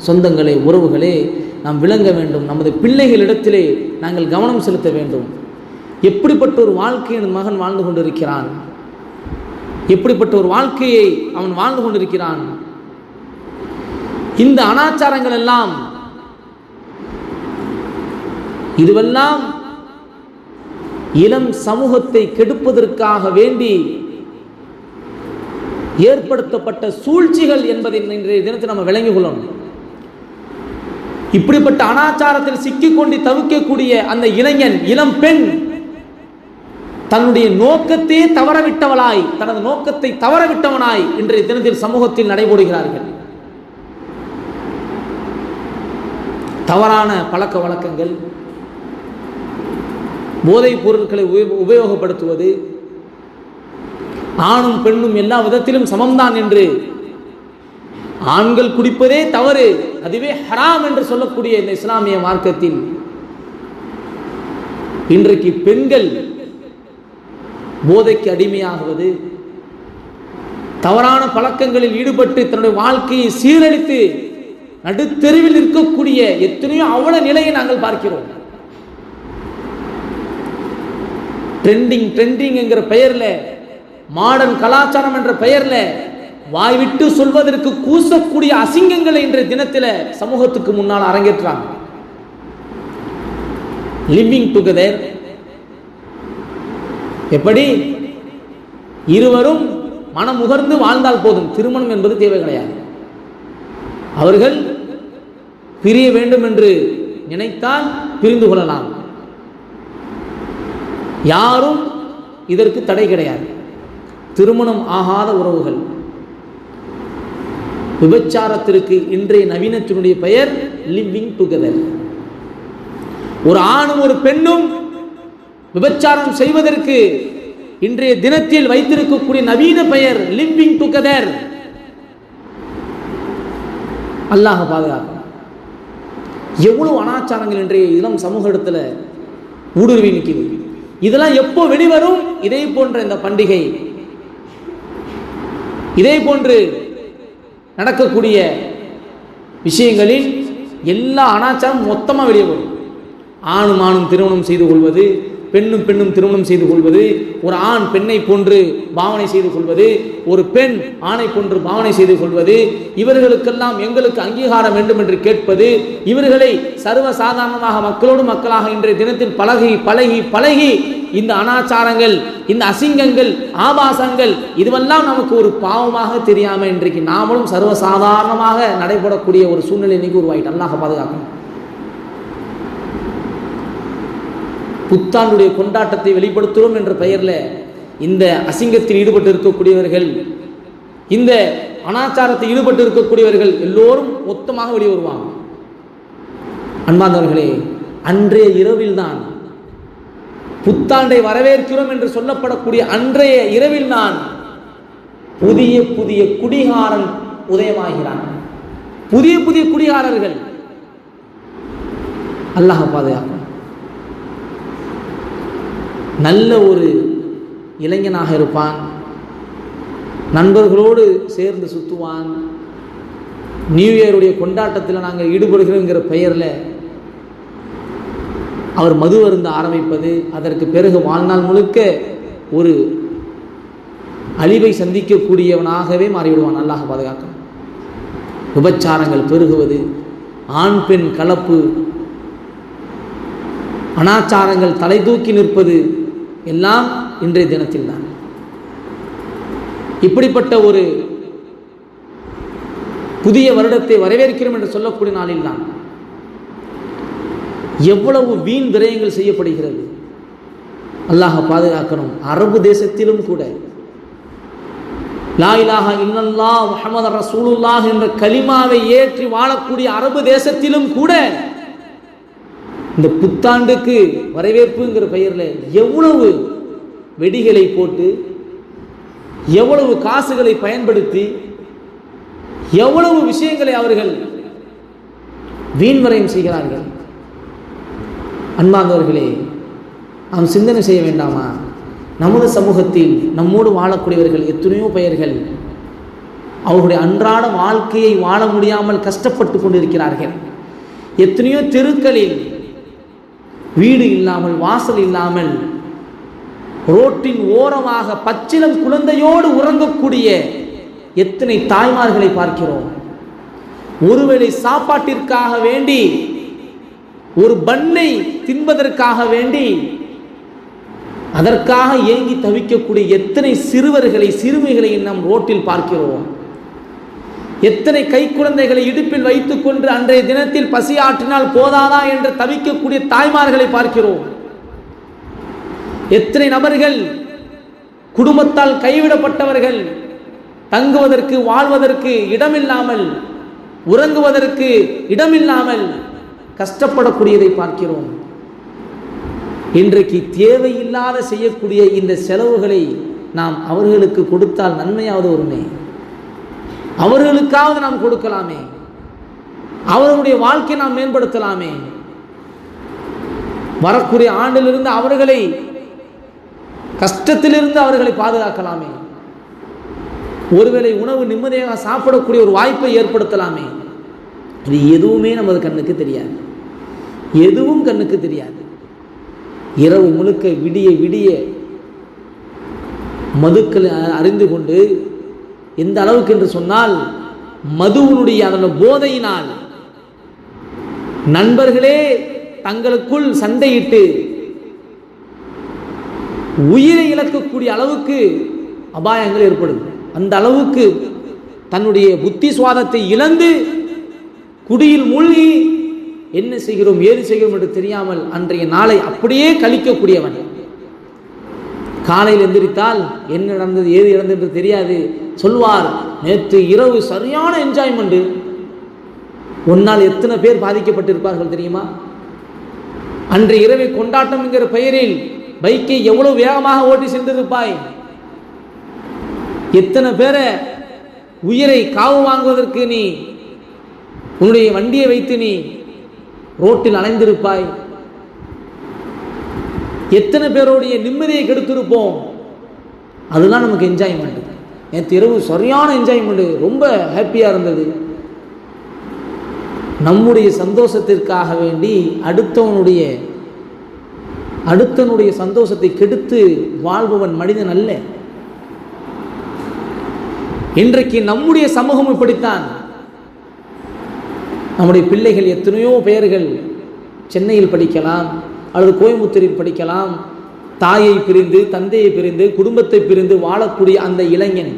சொந்தங்களே, உறவுகளே, நாம் விளங்க வேண்டும். நமது பிள்ளைகளிடத்திலே நாங்கள் கவனம் செலுத்த வேண்டும். எப்படிப்பட்ட ஒரு வாழ்க்கையை என் மகன் வாழ்ந்து கொண்டிருக்கிறான், எப்படிப்பட்ட ஒரு வாழ்க்கையை அவன் வாழ்ந்து கொண்டிருக்கிறான். இந்த அனாச்சாரங்கள் எல்லாம், இதுவெல்லாம் இளம் சமூகத்தை கெடுப்பதற்காக வேண்டி ஏற்படுத்தப்பட்ட சூழ்ச்சிகள் என்பதை இன்றைய தினத்தை நம்ம விளங்கிக் கொள்ளணும். இப்படிப்பட்ட அனாச்சாரத்தில் சிக்கிக்கொண்டு தவிக்கக்கூடிய அந்த இளைஞன், இளம் பெண் தன்னுடைய நோக்கத்தையே தவறவிட்டவளாய், தனது நோக்கத்தை தவறவிட்டவனாய் இன்றைய தினத்தில் சமூகத்தில் நடைபெறுகிறார்கள். தவறான பழக்க வழக்கங்கள், போதைப் பொருட்களை உபயோகப்படுத்துவது, ஆணும் பெண்ணும் எல்லா விதத்திலும் சமம்தான் என்று ஆண்கள் குடிப்பதே தவறு, அதுவே ஹராம் என்று சொல்லக்கூடிய இந்த இஸ்லாமிய மார்க்கத்தில் இன்றைக்கு பெண்கள் போதைக்கு அடிமையாகுவது, தவறான பழக்கங்களில் ஈடுபட்டு தன்னுடைய வாழ்க்கையை சீரழித்து நடுத்தெருவில் இருக்கக்கூடிய எத்தனையோ அவல நிலையை நாங்கள் பார்க்கிறோம். ட்ரெண்டிங் என்கிற பெயர்ல, மாடர்ன் கலாச்சாரம் என்ற பெயர்ல வாய்விட்டு சொல்வதற்கு கூசக்கூடிய அசிங்கங்களை இன்றைய தினத்தில் சமூகத்துக்கு முன்னால் அரங்கேற்றாங்க. லிவிங் டுகெதர், எப்படி இருவரும் மனம் முகர்ந்து வாழ்ந்தால் போதும், திருமணம் என்பது தேவை கிடையாது. அவர்கள் பிரிய வேண்டும் என்று நினைத்தால் பிரிந்து கொள்ளலாம், யாரும் இதற்கு தடை கிடையாது. திருமணம் ஆகாத உறவுகள், விபச்சாரத்திற்கு இன்றைய நவீனத்தினுடைய பெயர் லிவிங் டுகெதர். ஒரு ஆணும் ஒரு பெண்ணும் விபச்சாரம் செய்வதற்கு இன்றைய தினத்தில் வைத்திருக்கக்கூடிய நவீன பெயர் லிவிங் டுகெதர். அல்லாஹ் பாதுகாக்கும். எவ்வளவு அனாச்சாரங்கள் இன்றைய இளம் சமூக இடத்துல ஊடுருவி நிற்கிறது. இதெல்லாம் எப்போ வெளிவரும்? இதே போன்ற இந்த பண்டிகை, இதே போன்று நடக்கக்கூடிய விஷயங்களில் எல்லா அனாச்சாரம் மொத்தமாக வெளியே வரும். ஆணும் திருமணம் செய்து கொள்வது, பெண்ணும் திருமணம் செய்து கொள்வது, ஒரு ஆண் பெண்ணை போன்று பாவனை செய்து கொள்வது, ஒரு பெண் ஆணை போன்று பாவனை செய்து கொள்வது, இவர்களுக்கெல்லாம் எங்களுக்கு அங்கீகாரம் வேண்டும் என்று கேட்பது, இவர்களை சர்வசாதாரணமாக மக்களோடு மக்களாக இன்றைய தினத்தில் பழகி இந்த அனாச்சாரங்கள், இந்த அசிங்கங்கள், ஆபாசங்கள் இதுவெல்லாம் நமக்கு ஒரு பாவமாக தெரியாமல் இன்றைக்கு நாமளும் சர்வசாதாரணமாக நடைபெறக்கூடிய ஒரு சூழ்நிலை இன்னைக்கு உருவாயிட்டு. அல்லாஹ் பாதுகாக்கணும். புத்தாண்டுடைய கொண்டாட்டத்தை வெளிப்படுத்துகிறோம் என்ற பெயரில் இந்த அசிங்கத்தில் ஈடுபட்டு இருக்கக்கூடியவர்கள், இந்த அனாச்சாரத்தில் ஈடுபட்டு இருக்கக்கூடியவர்கள் எல்லோரும் மொத்தமாக வெளியே வருவாங்க. அன்பார்ந்தவர்களே, அன்றைய இரவில் தான் புத்தாண்டை வரவேற்கிறோம் என்று சொல்லப்படக்கூடிய அன்றைய இரவில் தான் புதிய குடிகாரன் உதயமாகிறான். புதிய குடிகாரர்கள். அல்லாஹ் பாதுகாக்கும். நல்ல ஒரு இளைஞனாக இருப்பான், நண்பர்களோடு சேர்ந்து சுற்றுவான், நியூ இயருடைய கொண்டாட்டத்தில் நாங்கள் ஈடுபடுகிறோங்கிற பெயரில் அவர் மது அருந்த ஆரம்பிப்பது, அதற்கு பிறகு வாழ்நாள் முழுக்க ஒரு அழிவை சந்திக்கக்கூடியவனாகவே மாறிவிடுவான். அல்லாஹ் பாதுகாக்கும். விபச்சாரங்கள் பெருகுவது, ஆண் பெண் கலப்பு, அனாச்சாரங்கள் தலை தூக்கி நிற்பது எல்லாம் இன்றைய தினத்தில் தான். இப்படிப்பட்ட ஒரு புதிய வருடத்தை வரவேற்கிறோம் என்று சொல்லக்கூடிய நாளில் தான் எவ்வளவு வீண் விரயங்கள் செய்யப்படுகிறது. அல்லாஹ் பாதுகாக்கணும். அரபு தேசத்திலும் கூட லா இலாஹா இல்லல்லாஹ் முஹம்மது ரசூலுல்லாஹ் என்ற கலிமாவை ஏற்றி வாழக்கூடிய அரபு தேசத்திலும் கூட இந்த புத்தாண்டுக்கு வரவேற்புங்கிற பெயரில் எவ்வளவு வெடிகளை போட்டு, எவ்வளவு காசுகளை பயன்படுத்தி, எவ்வளவு விஷயங்களை அவர்கள் வீண்வரையும் செய்கிறார்கள். அன்பார்ந்தவர்களே, நாம் சிந்தனை செய்ய வேண்டாமா? நமது சமூகத்தில் நம்மோடு வாழக்கூடியவர்கள் எத்தனையோ பெயர்கள் அவர்களுடைய அன்றாட வாழ்க்கையை வாழ முடியாமல் கஷ்டப்பட்டு கொண்டிருக்கிறார்கள். எத்தனையோ தெருக்களில் வீடு இல்லாமல், வாசல் இல்லாமல், ரோட்டின் ஓரமாக பச்சிளம் குழந்தையோடு உறங்கக்கூடிய எத்தனை தாய்மார்களை பார்க்கிறோம். ஒருவேளை சாப்பாட்டிற்காக வேண்டி, ஒரு பண்ணை தின்பதற்காக வேண்டி அதற்காக ஏங்கி தவிக்கக்கூடிய எத்தனை சிறுவர்களை சிறுமிகளை நம் ரோட்டில் பார்க்கிறோம். எத்தனை கை குழந்தைகளை இடுப்பில் வைத்துக் கொண்டு அன்றைய தினத்தில் பசி ஆற்றினால் போதாதா என்று தவிக்கக்கூடிய தாய்மார்களை பார்க்கிறோம். எத்தனை நபர்கள் குடும்பத்தால் கைவிடப்பட்டவர்கள், தங்குவதற்கு வாழ்வதற்கு இடமில்லாமல், உறங்குவதற்கு இடமில்லாமல் கஷ்டப்படக்கூடியதை பார்க்கிறோம். இன்றைக்கு தேவையில்லாத செய்யக்கூடிய இந்த செலவுகளை நாம் அவர்களுக்கு கொடுத்தால் நன்மையாவது வருமே, அவர்களுக்காவது நாம் கொடுக்கலாமே, அவர்களுடைய வாழ்க்கையை நாம் மேம்படுத்தலாமே. வரக்கூடிய ஆண்டிலிருந்து அவர்களை கஷ்டத்திலிருந்து அவர்களை பாதுகாக்கலாமே. ஒருவேளை உணவு நிம்மதியாக சாப்பிடக்கூடிய ஒரு வாய்ப்பை ஏற்படுத்தலாமே. இது எதுவுமே நமது கண்ணுக்கு தெரியாது, எதுவும் கண்ணுக்கு தெரியாது. இரவு முழுக்க விடிய விடிய மதுக்களை அறிந்து கொண்டு, எந்த அளவுக்கு என்று சொன்னால் மதுவினுடைய அதன் போதையினால் நண்பர்களே தங்களுக்குள் சண்டையிட்டு உயிரை இழக்கக்கூடிய அளவுக்கு அபாயங்கள் ஏற்படுது. அந்த அளவுக்கு தன்னுடைய புத்தி சுவாதத்தை இழந்து குடியில் மூழ்கி என்ன செய்கிறோம் ஏது செய்கிறோம் என்று தெரியாமல் அன்றைய நாளை அப்படியே கழிக்கக்கூடியவன். காலையில் எந்திரித்தால் என்ன நடந்தது ஏது நடந்தது என்று தெரியாது. சொல்வார், நேற்று இரவு சரியான என்ஜாய்மெண்ட். ஒன்னால் எத்தனை பேர் பாதிக்கப்பட்டிருப்பார்கள் தெரியுமா? அன்றைய இரவை கொண்டாட்டம் என்கிற பெயரில் பைக்கை எவ்வளவு வேகமாக ஓட்டி சென்றிருப்பாய். எத்தனை பேரை உயிரை காவு வாங்குவதற்கு நீ உன்னுடைய வண்டியை வைத்து நீ ரோட்டில் அலைந்திருப்பாய். எத்தனை பேருடைய நிம்மதியை கெடுத்திருப்போம். அதுதான் நமக்கு என்ஜாய்மெண்ட். நேற்று இரவு சரியான என்ஜாய்மெண்ட், ரொம்ப ஹாப்பியாக இருந்தது. நம்முடைய சந்தோஷத்திற்காக வேண்டி அடுத்தவனுடைய சந்தோஷத்தை கெடுத்து வாழ்பவன் மனிதன் அல்ல. இன்றைக்கு நம்முடைய சமூகம் இப்படித்தான். நம்முடைய பிள்ளைகள் எத்தனையோ பெயர்கள் சென்னையில் படிக்கலாம் அல்லது கோயம்புத்தூரில் படிக்கலாம். தாயை பிரிந்து தந்தையை பிரிந்து குடும்பத்தை பிரிந்து வாழக்கூடிய அந்த இளைஞன்,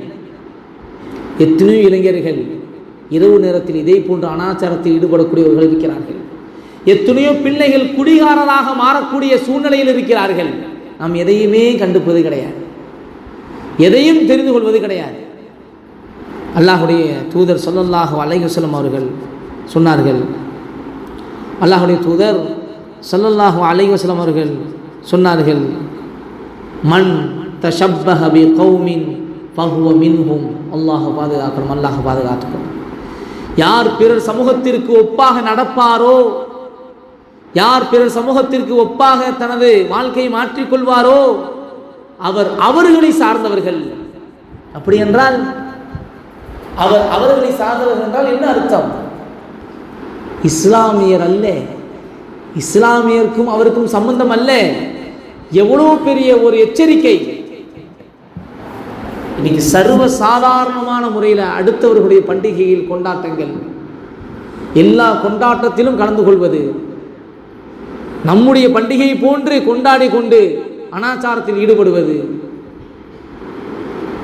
எத்தனையோ இளைஞர்கள் இரவு நேரத்தில் இதே போன்ற அனாச்சாரத்தில் ஈடுபடக்கூடியவர்கள் இருக்கிறார்கள். எத்தனையோ பிள்ளைகள் குடிகாரராக மாறக்கூடிய சூழ்நிலையில் இருக்கிறார்கள். நாம் எதையுமே கண்டுப்பது கிடையாது, எதையும் தெரிந்து கொள்வது கிடையாது. அல்லாஹுடைய தூதர் ஸல்லல்லாஹு அலைஹி வஸல்லம் அவர்கள் சொன்னார்கள், அல்லாஹுடைய தூதர் ஸல்லல்லாஹு அலைஹி வஸல்லம் அவர்கள் சொன்னார்கள், மன் தஷப்பஹ பி கௌமின் ஃபஹுவ மின்ஹும். அல்லாஹ் பாதுகாக்கணும், அல்லாஹ் பாதுகாத்துக்கணும். யார் பிறர் சமூகத்திற்கு ஒப்பாக நடப்பாரோ, யார் பிறர் சமூகத்திற்கு ஒப்பாக தனது வாழ்க்கையை மாற்றிக்கொள்வாரோ அவர்களை சார்ந்தவர்கள். அப்படி என்றால் அவர்களை சார்ந்தவர்கள் என்றால் என்ன அர்த்தம்? இஸ்லாமியர் அல்ல, இஸ்லாமியருக்கும் அவருக்கும் சம்பந்தம் அல்ல. எவ்வளவு பெரிய ஒரு எச்சரிக்கை! இன்னைக்கு சர்வ சாதாரணமான முறையில் அடுத்தவர்களுடைய பண்டிகையில் கொண்டாட்டங்கள், எல்லா கொண்டாட்டத்திலும் கலந்து கொள்வது, நம்முடைய பண்டிகை போன்று கொண்டாடி கொண்டு அனாச்சாரத்தில் ஈடுபடுவது,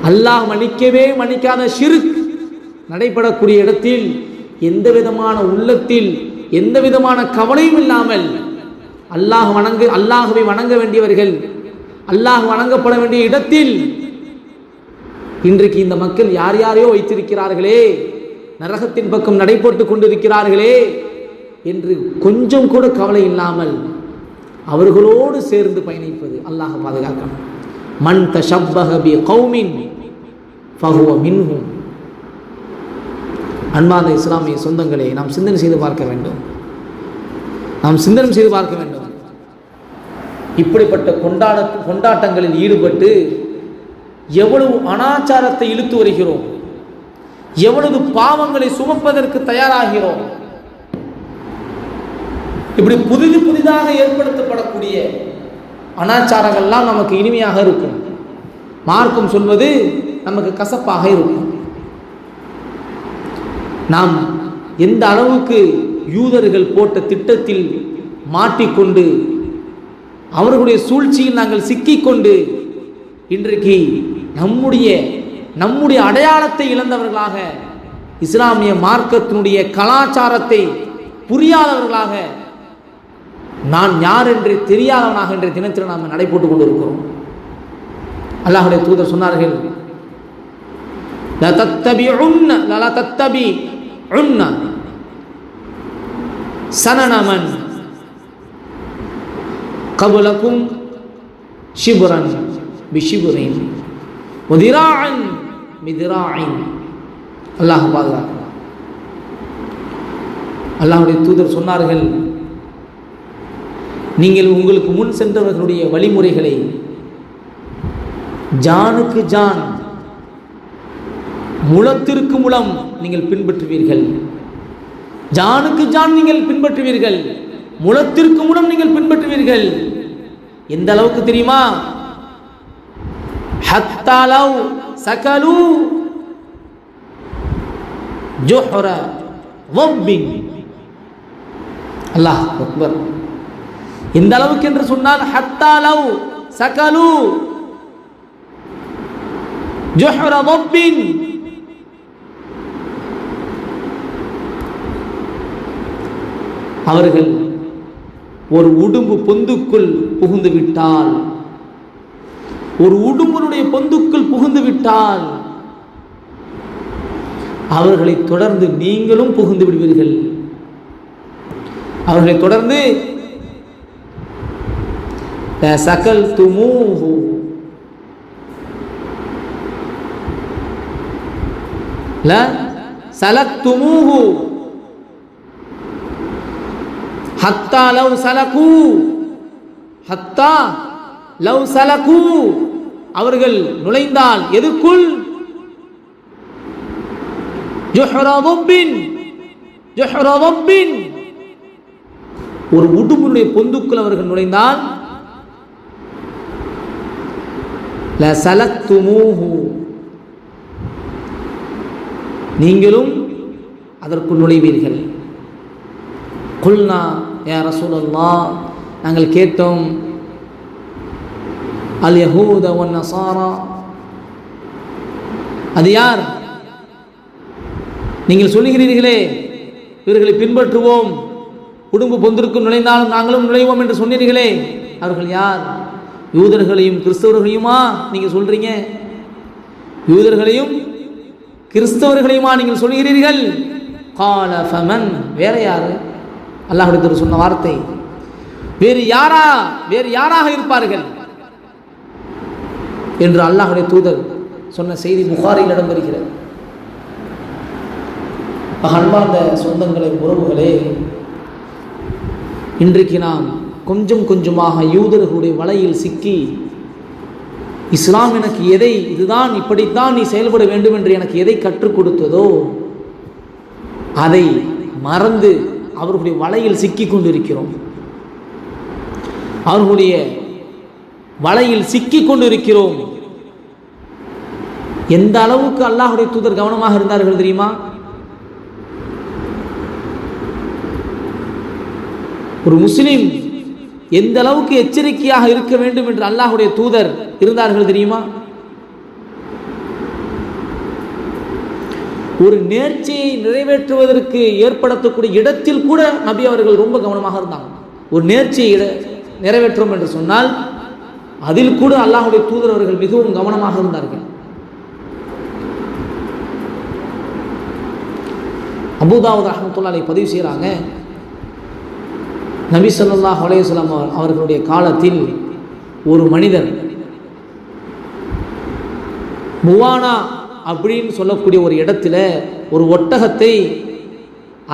அல்லாஹ் மன்னிக்கவே மன்னிக்காத ஷிர்க் நடைபெறக்கூடிய இடத்தில் எந்த விதமான உள்ளத்தில் எந்த விதமான கவலையும் இல்லாமல் அல்லாஹ்வை வணங்க வேண்டியவர்கள், அல்லாஹ் வணங்கப்பட வேண்டிய இடத்தில் இன்றைக்கு இந்த மக்கள் யார் யாரையோ வைத்திருக்கிறார்களே, நரகத்தின் பக்கம் நடைபோட்டு கொண்டிருக்கிறார்களே என்று கொஞ்சம் கூட கவலை இல்லாமல் அவர்களோடு சேர்ந்து பயணிப்பது. அல்லாஹ் பாதுகாக்கணும். மன் தஷப்பஹ பி கௌமின் ஃபஹுவ மின்ஹும். அன்பார்ந்த இஸ்லாமிய சொந்தங்களே, நாம் சிந்தனை செய்து பார்க்க வேண்டும், நாம் சிந்தனை செய்து பார்க்க வேண்டும். இப்படிப்பட்ட கொண்டாட்டங்களில் ஈடுபட்டு எவ்வளவு அனாச்சாரத்தை இழுத்து வருகிறோம், எவ்வளவு பாவங்களை சுமப்பதற்கு தயாராகிறோம். இப்படி புதிதாக ஏற்படுத்தப்படக்கூடிய அனாச்சாரங்கள்லாம் நமக்கு இனிமையாக இருக்கும், மார்க்கம் சொல்வது நமக்கு கசப்பாக இருக்கும். நாம் எந்த அளவுக்கு யூதர்கள் போட்ட திட்டத்தில் மாட்டிக்கொண்டு அவர்களுடைய சூழ்ச்சியில் நாங்கள் சிக்கிக்கொண்டு இன்றைக்கு நம்முடைய அடையாளத்தை இழந்தவர்களாக, இஸ்லாமிய மார்க்கத்தினுடைய கலாச்சாரத்தை புரியாதவர்களாக, நான் யார் என்று தெரியாதவனாக என்ற தினத்தில் நாம் நடைபோட்டுக் கொண்டிருக்கிறோம். அல்லாஹ்வுடைய தூதர் சொன்னார்கள், சனன மன் கபலக்கும் ஷிப்ரன் பிஷிப்ரின் வதிராஅன் பிதிராஇன். அல்லாஹ் பாதுகாக்க. அல்லாஹ்வுடைய தூதர் சொன்னார்கள், நீங்கள் உங்களுக்கு முன் சென்றவர்களுடைய வழிமுறைகளை ஜானுக்கு ஜான், முழத்திற்கு முழம் நீங்கள் பின்பற்றுவீர்கள். ஜானுக்கு ஜான் நீங்கள் பின்பற்றுவீர்கள், முழத்திற்கு முழம் நீங்கள் பின்பற்றுவீர்கள். எந்த அளவுக்கு தெரியுமா? ஹத்தா லவ் சகலு ஜுஹ்ர வப்பின். அல்லாஹ் அக்பர். எந்த அளவுக்கு என்று சொன்னால், ஹத்தா லவ் சகலு ஜுஹ்ர வப்பின். அவர்கள் ஒரு உடும்பு பொந்துக்குள் புகுந்து விட்டால், ஒரு உடும்பனுடைய பொந்துக்குள் புகுந்து விட்டால் அவர்களை தொடர்ந்து நீங்களும் புகுந்து விடுவீர்கள். அவர்களை தொடர்ந்து சகல்துமூஹு ல சலக்துமூஹு ஹத்தா லவ் சலகு, ஹத்தா லவ் சலகு. அவர்கள் நுழைந்தால் எதுக்குள்? ஜுஹ்ர வப்பின், ஜுஹ்ர வப்பின். ஒரு உடும்புடைய பொந்துக்குள் அவர்கள் நுழைந்தால் லசலக்துமூஹு, நீங்களும் அதற்குள் நுழைவீர்கள். குல்னா யா ரசூலல்லாஹ், நாங்கள் கேட்டோம், அல் யஹூத வன் நஸாரா, அது யார்? நீங்கள் சொல்லுகிறீர்களே இவர்களை பின்பற்றுவோம், குடும்ப பொந்திற்குள் நுழைந்தாலும் நாங்களும் நுழைவோம் என்று சொன்னீர்களே, அவர்கள் யார்? யூதர்களையும் கிறிஸ்தவர்களையுமா நீங்கள் சொல்றீங்க? யூதர்களையும் கிறிஸ்தவர்களையுமா நீங்கள் சொல்கிறீர்கள்? கால ஃபமன், வேற யாரு? அல்லாஹ்வுடைய சொன்ன வார்த்தை, வேறு யாராக இருப்பார்கள் என்று அல்லாஹ்வுடைய தூதர் சொன்ன செய்தி புகாரில் இடம்பெறுகிறது. அன்பார்ந்த சொந்தங்களே, உறவுகளே, இன்றைக்கு நாம் கொஞ்சம் கொஞ்சமாக யூதர்களுடைய வலையில் சிக்கி, இஸ்லாம் எனக்கு எதை, இதுதான் இப்படித்தான் நீ செயல்பட வேண்டும் என்று எனக்கு எதை கற்றுக் கொடுத்ததோ அதை மறந்து அவர்களுடைய வலையில் சிக்கி கொண்டிருக்கிறோம். அவர்களுடைய வலையில் சிக்கி கொண்டிருக்கிறோம். எந்த அளவுக்கு அல்லாஹ்வுடைய தூதர் கவனமாக இருந்தார்கள் தெரியுமா? ஒரு முஸ்லிம் எந்த அளவுக்கு எச்சரிக்கையாக இருக்க வேண்டும் என்று அல்லாஹ்வுடைய தூதர் இருந்தார்கள் தெரியுமா? ஒரு நேர்ச்சியை நிறைவேற்றுவதற்கு ஏற்படுத்தக்கூடிய இடத்தில் கூட நபி அவர்கள் ரொம்ப கவனமாக இருந்தாங்க. ஒரு நேர்ச்சியை நிறைவேற்றும் என்று சொன்னால் அதில் கூட அல்லாஹ்வுடைய தூதர் அவர்கள் மிகவும் கவனமாக இருந்தார்கள். அபூதாவூத் ரஹ்மத்துல்லாஹி அலைஹி பதிவு செய்கிறாங்க, நபி ஸல்லல்லாஹு அலைஹி வஸல்லம் அவர்களுடைய காலத்தில் ஒரு மனிதர் புவானா அப்படின்னு சொல்லக்கூடிய ஒரு இடத்துல ஒரு ஒட்டகத்தை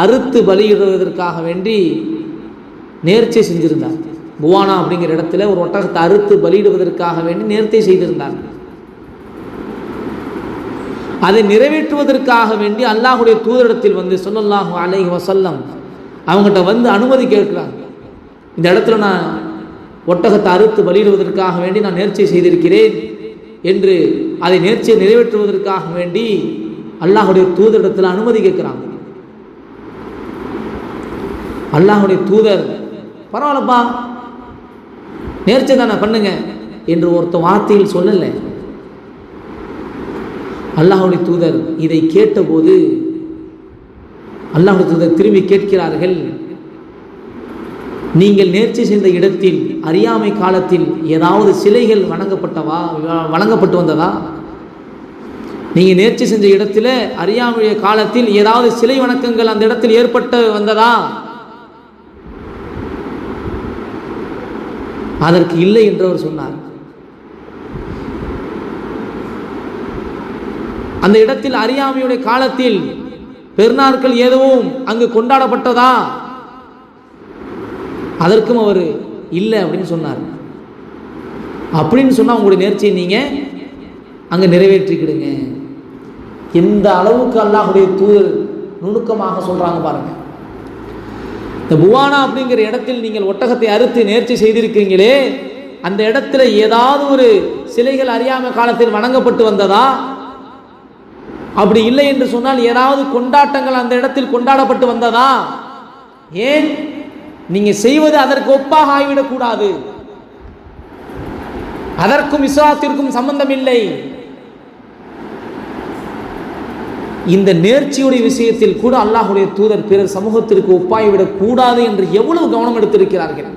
அறுத்து பலியிடுவதற்காக வேண்டி நேர்ச்சை செஞ்சிருந்தார். புவானா அப்படிங்கிற இடத்துல ஒரு ஒட்டகத்தை அறுத்து பலியிடுவதற்காக வேண்டி நேர்ச்சை செய்திருந்தார். அதை நிறைவேற்றுவதற்காக வேண்டி அல்லாஹ்வுடைய தூதரிடத்தில் வந்து ஸல்லல்லாஹு அலைஹி வஸல்லம் அவங்ககிட்ட வந்து அனுமதி கேட்கிறாங்க. இந்த இடத்துல நான் ஒட்டகத்தை அறுத்து பலியிடுவதற்காக வேண்டி நான் நேர்ச்சை செய்திருக்கிறேன் என்று அதை நேர்ச்சியை நிறைவேற்றுவதற்காக வேண்டி அல்லாஹ்வுடைய தூதரிடத்தில் அனுமதி கேட்கிறாங்க. அல்லாஹ்வுடைய தூதர், பரவாயில்லப்பா நேர்ச்சை தானே பண்ணுங்க என்று ஒருத்த வார்த்தையில் சொல்லலை. அல்லாஹ்வுடைய தூதர் இதை கேட்டபோது அல்லாஹ்வுடைய தூதர் திரும்பி கேட்கிறார்கள், நீங்கள் நேர்ச்சி செய்த இடத்தில் அறியாமை காலத்தில் ஏதாவது சிலைகள் வணங்கப்பட்டு வந்ததா? நீங்க நேர்ச்சி செஞ்ச இடத்துல அறியாமை காலத்தில் ஏதாவது சிலை வணக்கங்கள் அந்த இடத்தில் ஏற்பட்டு வந்ததா? அதற்கு இல்லை என்று அவர் சொன்னார். அந்த இடத்தில் அறியாமையுடைய காலத்தில் பெருநாட்கள் எதுவும் அங்கு கொண்டாடப்பட்டதா? அதற்கும் அவர் இல்லை அப்படின்னு சொன்னார். அப்படின்னு சொன்னால் உங்களுடைய நேர்ச்சியை நீங்கள் அங்கே நிறைவேற்றிக்கிடுங்க. எந்த அளவுக்கு அல்லாஹ்வுடைய தூதர் நுணுக்கமாக சொல்கிறாங்க பாருங்க. இந்த புவானா அப்படிங்கிற இடத்தில் நீங்கள் ஒட்டகத்தை அறுத்து நேர்ச்சி செய்திருக்கீங்களே, அந்த இடத்துல ஏதாவது ஒரு சிலைகள் அறியாமை காலத்தில் வணங்கப்பட்டு வந்ததா? அப்படி இல்லை என்று சொன்னால் ஏதாவது கொண்டாட்டங்கள் அந்த இடத்தில் கொண்டாடப்பட்டு வந்ததா? ஏன் நீங்க செய்வது அதற்கு ஒப்பாக ஆகிவிடக்கூடாது. அதற்கும் இஸ்லாத்திற்கும் சம்பந்தம் இல்லை. இந்த நேர்ச்சியுடைய விஷயத்தில் கூட அல்லாஹ்வுடைய தூதர் பிறர் சமூகத்திற்கு ஒப்பாகிவிடக் கூடாது என்று எவ்வளவு கவனம் எடுத்திருக்கிறார்கள்.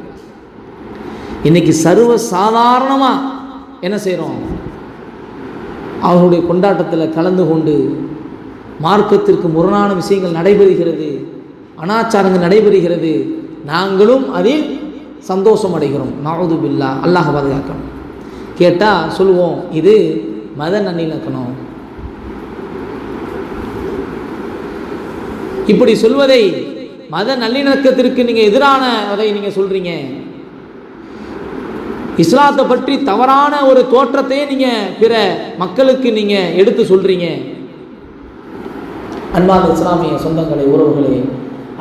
இன்னைக்கு சர்வ சாதாரணமா என்ன செய்யறோம்? அவர்களுடைய கொண்டாட்டத்தில் கலந்து கொண்டு மார்க்கத்திற்கு முரணான விஷயங்கள் நடைபெறுகிறது, அனாச்சாரங்கள் நடைபெறுகிறது, நாங்களும் அதில் சந்தோஷம் அடைகிறோம். நஅூது பில்லாஹ், அல்லாஹ் பாதுகாக்கணும். கேட்டால் சொல்லுவோம் இது மத நல்லிணக்கம். இப்படி சொல்வதை மத நல்லிணக்கத்திற்கு நீங்கள் எதிரானதை நீங்கள் சொல்றீங்க. இஸ்லாத்தை பற்றி தவறான ஒரு தோற்றத்தையே நீங்கள் பிற மக்களுக்கு நீங்கள் எடுத்து சொல்றீங்க. அன்பார்ந்த இஸ்லாமிய சொந்தங்களே, உறவுகளே,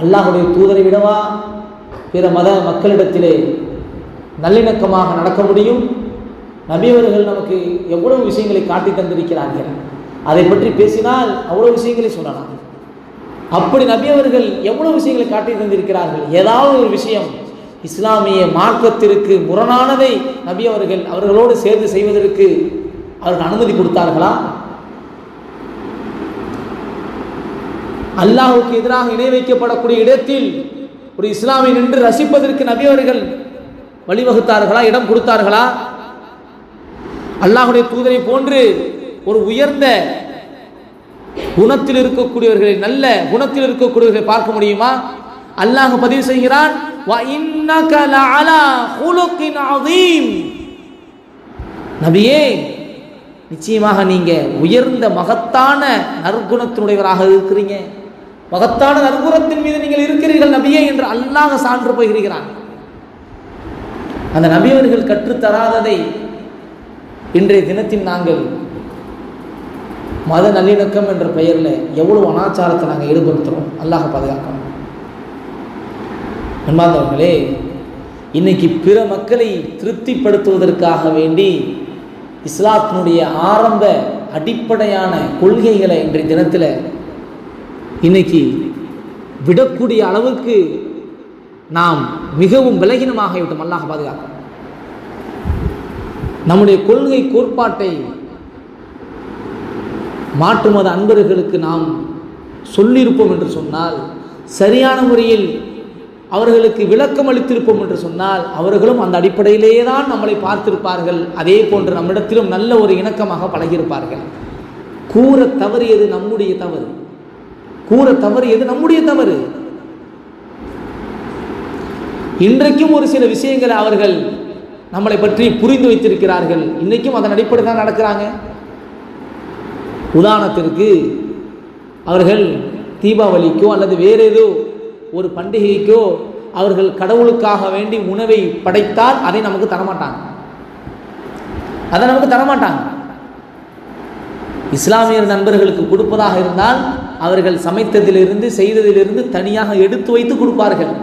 அல்லாஹ்வுடைய தூதரை விடவா பிற மத மக்களிடத்திலே நல்லிணக்கமாக நடக்க முடியும்? நபியவர்கள் நமக்கு எவ்வளவு விஷயங்களை காட்டி தந்திருக்கிறார்கள். அதை பற்றி பேசினால் அவ்வளவு விஷயங்களை சொல்லலாம். அப்படி நபியவர்கள் எவ்வளவு விஷயங்களை காட்டி தந்திருக்கிறார்கள். ஏதாவது ஒரு விஷயம் இஸ்லாமிய மார்க்கத்திற்கு முரணானதை நபியவர்கள் அவர்களோடு சேர்ந்து செய்வதற்கு அவர்கள் அனுமதி கொடுத்தார்களா? அல்லாஹ்வுக்கு எதிராக இணை வைக்கப்படக்கூடிய இடத்தில் ஒரு இஸ்லாமை நின்று ரசிப்பதற்கு நபியவர்கள் வழிவகுத்தார்களா? இடம் கொடுத்தார்களா? அல்லாஹ்வுடைய தூதரை போன்று ஒரு உயர்ந்த குணத்தில் இருக்கக்கூடியவர்களை, நல்ல குணத்தில் இருக்கக்கூடியவர்களை பார்க்க முடியுமா? அல்லாஹ் பதிவு செய்கிறான், நபியே, நிச்சயமாக நீங்க உயர்ந்த மகத்தான நற்குணத்தினுடையவராக இருக்கிறீங்க, மகத்தான நற்குணத்தின் மீது நீங்கள் இருக்கிறீர்கள் நபியே என்று அல்லாஹ் சான்று பகிர்கிறான். அந்த நபியவர்கள் கற்றுத்தராததை இன்றைய தினத்தில் நாங்கள் மத நல்லிணக்கம் என்ற பெயரில் எவ்வளவு அனாச்சாரத்தை நாங்கள் ஈடுபடுத்துகிறோம். அல்லாஹ் பாதுகாக்கணும். அன்பார்ந்தவர்களே, இன்னைக்கு பிற மக்களை திருப்திப்படுத்துவதற்காக வேண்டி இஸ்லாத்தினுடைய ஆரம்ப அடிப்படையான கொள்கைகளை இன்றைய தினத்தில் இன்னைக்கு விடக்கூடிய அளவுக்கு நாம் மிகவும் பலகீனமாகிவிட்டோம். அல்லாஹ் பாதுகாக்கணும். நம்முடைய கொள்கை கோட்பாட்டை மாற்று மத அன்பர்களுக்கு நாம் சொல்லியிருப்போம் என்று சொன்னால், சரியான முறையில் அவர்களுக்கு விளக்கம் அளித்திருப்போம் என்று சொன்னால், அவர்களும் அந்த அடிப்படையிலேயே தான் நம்மளை பார்த்திருப்பார்கள். அதே போன்று நம்மிடத்திலும் நல்ல ஒரு இணக்கமாக பழகியிருப்பார்கள். கூற தவறியது நம்முடைய தவறு, கூற தவறியது நம்முடைய தவறு. இன்றைக்கும் ஒரு சில விஷயங்களை அவர்கள் நம்மளை பற்றி புரிந்து வைத்திருக்கிறார்கள். இன்றைக்கும் அதன் அடிப்படை தான் நடக்கிறாங்க. உதாரணத்திற்கு, அவர்கள் தீபாவளிக்கோ அல்லது வேறு ஏதோ ஒரு பண்டிகைக்கோ அவர்கள் கடவுளுக்காக வேண்டி உணவை படைத்தால் அதை நமக்கு தரமாட்டாங்க. அதை நமக்கு தரமாட்டாங்க. இஸ்லாமியர் நண்பர்களுக்கு கொடுப்பதாக இருந்தால் அவர்கள் சமைத்ததிலிருந்து செய்ததிலிருந்து தனியாக எடுத்து வைத்து கொடுப்பார்கள்.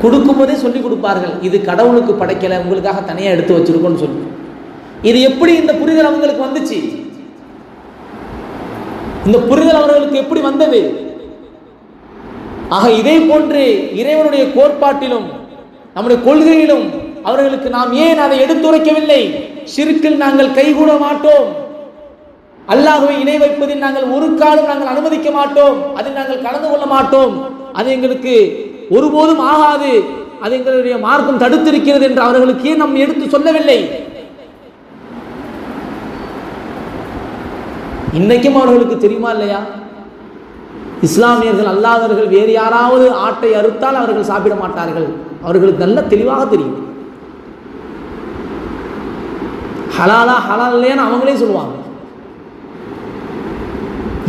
கொடுக்கும்போதே சொல்லி கொடுப்பார்கள், இது கடவுளுக்கு படைக்கலை, உங்களுக்காக தனியாக எடுத்து வச்சிருக்கோன்னு சொல்லி. இது எப்படி இந்த புரிதல் அவங்களுக்கு வந்துச்சு? இந்த புரிதல் அவர்களுக்கு எப்படி வந்தது? ஆக இதே போன்று இறைவனுடைய கோட்பாட்டிலும் நம்முடைய கொள்கையிலும் அவர்களுக்கு நாம் ஏன் அதை எடுத்துரைக்கவில்லை? ஷிர்கில் நாங்கள் கைகூட மாட்டோம், அல்லாஹ்வை இணை வைப்பதில் நாங்கள் ஒரு காலம் நாங்கள் அனுமதிக்க மாட்டோம், அதில் நாங்கள் கலந்து கொள்ள மாட்டோம், அது எங்களுக்கு ஒருபோதும் ஆகாது, அது எங்களுடைய மார்க்கம் தடுத்திருக்கிறது என்று அவர்களுக்கு ஏன் நாம் எடுத்து சொல்லவில்லை? இன்னைக்கும் அவர்களுக்கு தெரியுமா இல்லையா? இஸ்லாமியர்கள் அல்லாதவர்கள் வேறு யாராவது ஆட்டை அறுத்தால் அவர்கள் சாப்பிட மாட்டார்கள். அவர்களுக்கு நல்ல தெளிவாக தெரியும். ஹலாலா ஹலால் இல்லையான்னு அவங்களே சொல்லுவாங்க.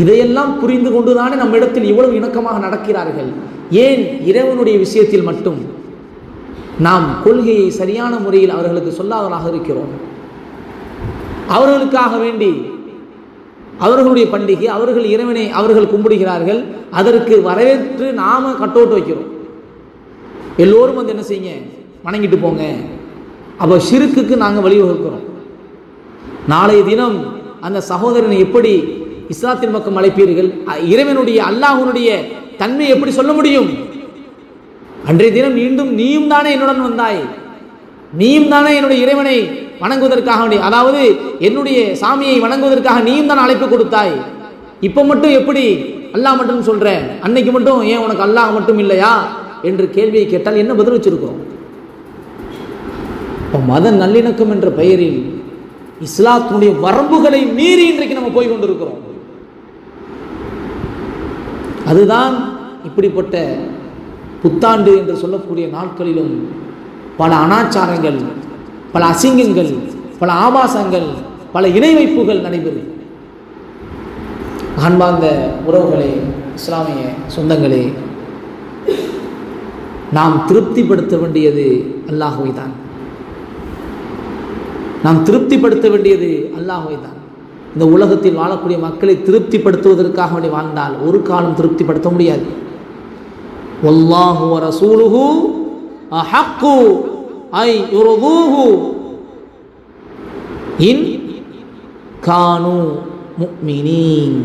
இதையெல்லாம் புரிந்து கொண்டுதானே நம்மிடத்தில் இவ்வளவு இணக்கமாக நடக்கிறார்கள். ஏன் இறைவனுடைய விஷயத்தில் மட்டும் நாம் கொள்கையை சரியான முறையில் அவர்களுக்கு சொல்லாதவர்களாக இருக்கிறோம்? அவர்களுக்காக வேண்டி அவர்களுடைய பண்டிகை, அவர்கள் இறைவனை அவர்கள் கும்பிடுகிறார்கள், அதற்கு வரவேற்று நாம கட்டோட்டு வைக்கிறோம். எல்லோரும் வந்து என்ன செய்யுங்க, வணங்கிட்டு போங்க. அப்போ ஷிர்க்குக்கு நாங்கள் வழிவகுக்கிறோம். நாளைய தினம் அந்த சகோதரனை எப்படி இஸ்லாத்தின் பக்கம் அழைப்பீர்கள்? இறைவனுடைய அல்லாஹ்வுடைய தன்மை எப்படி சொல்ல முடியும்? அன்றைய தினம் மீண்டும் நீயும் தானே என்னுடன் வந்தாய், நீயும் தானே என்னுடைய இறைவனை வணங்குவதற்காக வேண்டி, அதாவது என்னுடைய சாமியை வணங்குவதற்காக நீயும் தான் அழைப்பு கொடுத்தாய். இப்போ மட்டும் எப்படி அல்லாஹ் மட்டும் சொல்ற, அன்னைக்கு மட்டும் ஏன் உனக்கு அல்லாஹ் மட்டும் இல்லையா என்று கேள்வியை கேட்டால் என்ன பதில் வச்சிருக்கிறோம்? இப்போ மத நல்லிணக்கம் என்ற பெயரில் இஸ்லாத்தினுடைய வரம்புகளை மீறி இன்றைக்கு நம்ம போய் கொண்டிருக்கிறோம். அதுதான் இப்படிப்பட்ட புத்தாண்டு என்று சொல்லக்கூடிய நாட்களிலும் பல அனாச்சாரங்கள், பல அசிங்கங்கள், பல ஆபாசங்கள், பல இணை வைப்புகள் நடைபெறும். அன்பார்ந்த உறவுகளே, இஸ்லாமிய சொந்தங்களே, நாம் திருப்திப்படுத்த வேண்டியது அல்லாஹ்வை தான். நாம் திருப்திப்படுத்த வேண்டியது அல்லாஹ்வை தான். இந்த உலகத்தில் வாழக்கூடிய மக்களை திருப்திப்படுத்துவதற்காக வேண்டி வாழ்ந்தால் ஒரு காலம் திருப்திப்படுத்த முடியாது. வல்லாஹு வ ரசூலுஹு அஹக்கு ஐ யுர்தூஹு இன் கானூ முஃமினீன்.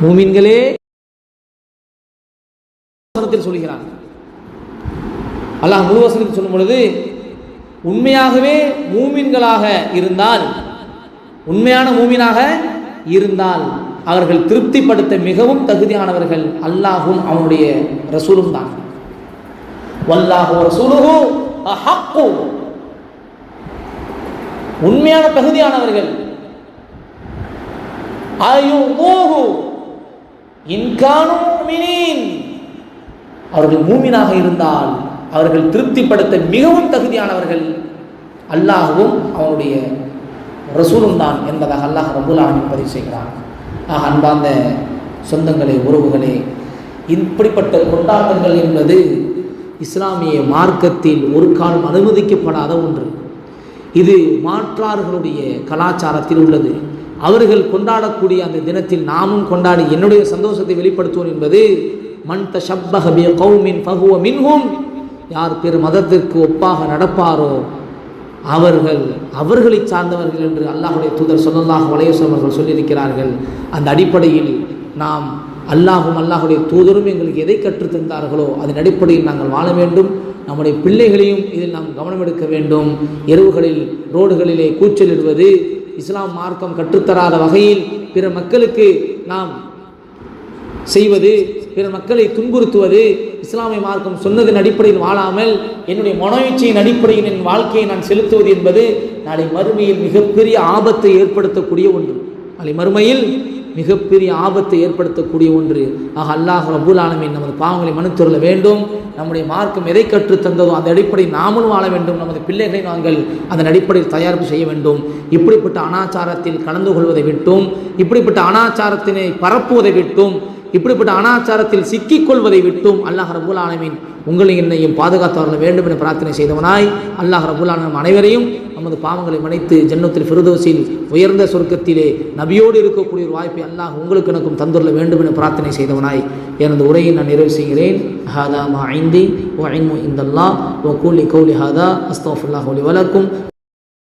மூமின்களே சொல்கிறார். அல்லாஹ் முழு வசனத்தில் சொல்லும் பொழுது, உண்மையாகவே மூமின்களாக இருந்தால், உண்மையான மூமினாக இருந்தால் அவர்கள் திருப்திப்படுத்த மிகவும் தகுதியானவர்கள் அல்லாஹும் அவனுடைய ரசூலும் தான். வல்லாஹு ரசூலுஹு அஹக்கு, உண்மையான தகுதியானவர்கள். அயுமூஹு இன் கானூ முஃமினீன், அவர்கள் மூமினாக இருந்தால் அவர்கள் திருப்திப்படுத்த மிகவும் தகுதியானவர்கள் அல்லாஹுவும் அவனுடைய ரசூலும் தான் என்பதாக அல்லாஹ் ரப்பல் ஆலமீன் பதிவு செய்கிறான். ஆக அன்பார்ந்த சொந்தங்களே, உறவுகளே, இப்படிப்பட்ட கொண்டாட்டங்கள் என்பது இஸ்லாமிய மார்க்கத்தில் ஒரு காலம் அனுமதிக்கப்படாத ஒன்று. இது மாற்றார்களுடைய கலாச்சாரத்தில் உள்ளது. அவர்கள் கொண்டாடக்கூடிய அந்த தினத்தில் நாமும் கொண்டாடி என்னுடைய சந்தோஷத்தை வெளிப்படுத்துவோம் என்பது மன் தஷப்பஹ பிகௌமின் ஃபஹுவ மின்ஹும், யார் பிற மதத்திற்கு ஒப்பாக நடப்பாரோ அவர்களை சார்ந்தவர்கள் என்று அல்லாஹ்வுடைய தூதர் ஸல்லல்லாஹு அலைஹி வஸல்லம் அவர்கள் சொல்லியிருக்கிறார்கள். அந்த அடிப்படையில் நாம் அல்லாஹும் அல்லாஹ்வுடைய தூதரும் எங்களுக்கு எதை கற்றுத்தந்தார்களோ அதன் அடிப்படையில் நாங்கள் வாழ வேண்டும். நம்முடைய பிள்ளைகளையும் இதில் நாம் கவனம் எடுக்க வேண்டும். இரவுகளில் ரோடுகளிலே கூச்சலிடுவது, இஸ்லாம் மார்க்கம் கற்றுத்தராத வகையில் பிற மக்களுக்கு நாம் செய்வது, பிற மக்களை துன்புறுத்துவது, இஸ்லாமிய மார்க்கம் சொன்னதின் அடிப்படையில் வாழாமல் என்னுடைய மனோயிச்சையின் அடிப்படையில் என் வாழ்க்கையை நான் செலுத்துவது என்பது நாளை மறுமையில் மிகப்பெரிய ஆபத்தை ஏற்படுத்தக்கூடிய ஒன்று. நாளை மறுமையில் மிகப்பெரிய ஆபத்தை ஏற்படுத்தக்கூடிய ஒன்று. ஆக அல்லாஹ் ரப்பல் ஆலமீன் நமது பாவங்களை மன்னித்தருள வேண்டும். நம்முடைய மார்க்கம் எதை கற்றுத் தந்ததோ அந்த அடிப்படையில் நாமளும் வாழ வேண்டும். நமது பிள்ளைகளை நாங்கள் அதன் அடிப்படையில் தயாரிப்பு செய்ய வேண்டும். இப்படிப்பட்ட அனாச்சாரத்தில் கலந்து கொள்வதை விட்டும், இப்படிப்பட்ட அனாச்சாரத்தினை பரப்புவதை விட்டும், இப்படிப்பட்ட அனாச்சாரத்தில் சிக்கிக்கொள்வதை விட்டும் அல்லாஹ் ரப்பல் ஆலமீன் உங்களை என்னையும் பாதுகாத்தவர்கள் வேண்டும் என பிரார்த்தனை செய்தவனாய் அல்லாஹ் ரப்பல் ஆலமீன் அனைவரையும் நமது பாவங்களை மன்னித்து ஜன்னத்துல் ஃபிர்தௌஸில் உயர்ந்த சொர்க்கத்திலே நபியோடு இருக்கக்கூடிய ஒரு வாய்ப்பை அல்லாஹ் உங்களுக்கு எனக்கும் தந்துள்ள வேண்டும் என பிரார்த்தனை செய்தவனாய் எனது உரையை நான் நிறைவு செய்கிறேன். ஹாதா மா இந்தி வ இல்மு இந்தல்லாஹ் வ குல்லி கௌலி ஹாதா அஸ்தக்ஃபிருல்லாஹ் லி வ லக்கும்.